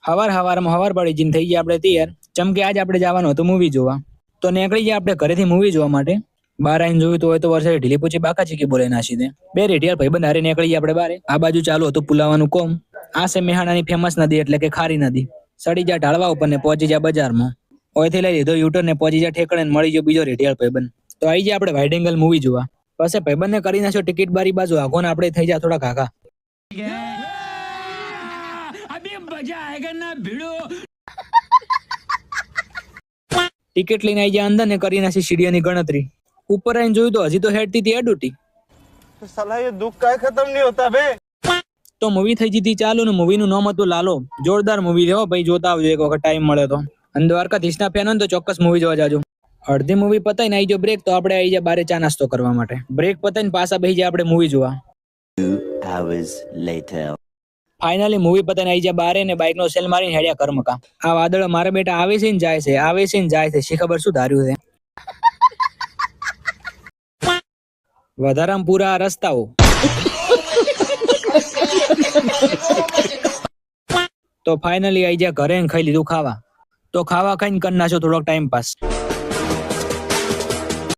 હવાર પડી જીન થઈ ગયા આપણે તૈયાર. ચમકે આજ આપણે જવાનું હતું મૂવી જોવા. તો નીકળી ગયા આપણે ઘરેથી મૂવી જોવા માટે. બહાર આવીને જોયું તો હોય તો વરસાદ ઢીલી પૂછી બાકા ચીકી બોલે નાસી દે. બે રેડિયાર ભાઈબંધ હારે નીકળી ગયા આપણે બારે. આ બાજુ ચાલુ હતું પુલાવાનું કોમ. આ છે મેહાણાની ફેમસ નદી એટલે કે ખારી નદી. સડી જા ઢાળવા ઉપર ને પહોંચી જા બજારમાં. ઓયથી લઈ લીધો યુટર્ન ને પહોંચી જા ઠેકણે મળી ગયો બીજો રેડિયાર ભાઈબંધ. તો આવી જાય આપણે વાઇડ એંગલ મૂવી જોવા. પછી ભાઈબંધને કરી નાખ્યો ટિકિટ બારી બાજુ આખો ને આપણે થઈ જા થોડા કાકા. ટિકિટ લઈને આવી જાય અંદર ને કરી નાખી સીડીઓની ગણતરી. ઉપર આવીને જોયું તો હજી તો હેડતી હતી એડુટી. साला ये दुख का खत्म नहीं होता बे. તો મૂવી થઈ જતી ચાલુ ને મૂવીનું નામ હતું લાલો. જોરદાર મૂવી છે હો ભાઈ, જોતા આવજો એક વખત ટાઈમ મળે તો. અને દ્વારકાધીશના ફેન હોય તો ચોક્કસ મૂવી જોવા જાજો. અડધી મૂવી પતાઈને આવી જો બ્રેક તો આપણે આવી જાય બારે ચા નાસ્તો કરવા માટે. બ્રેક પતાઈને પાછા બેસી જાય આપણે મૂવી જોવા. 2 hours later. ફાઇનલી મૂવી પતાઈને આવી જાય બારે ને બાઇકનો સેલ મારીને હેડ્યા કરમકા. આ વાદળ મારા બેટા આવે છે ને જાય છે, આવે છે ને જાય છે, શી ખબર શું ધાર્યું છે. વધારામાં પૂરા રસ્તાઓ. તો ફાઇનલી આવી જાય ઘરે ખાઈ લીધું ખાવા. તો ખાવા ખાઈને કરી નાખ્યો થોડોક ટાઈમ પાસ.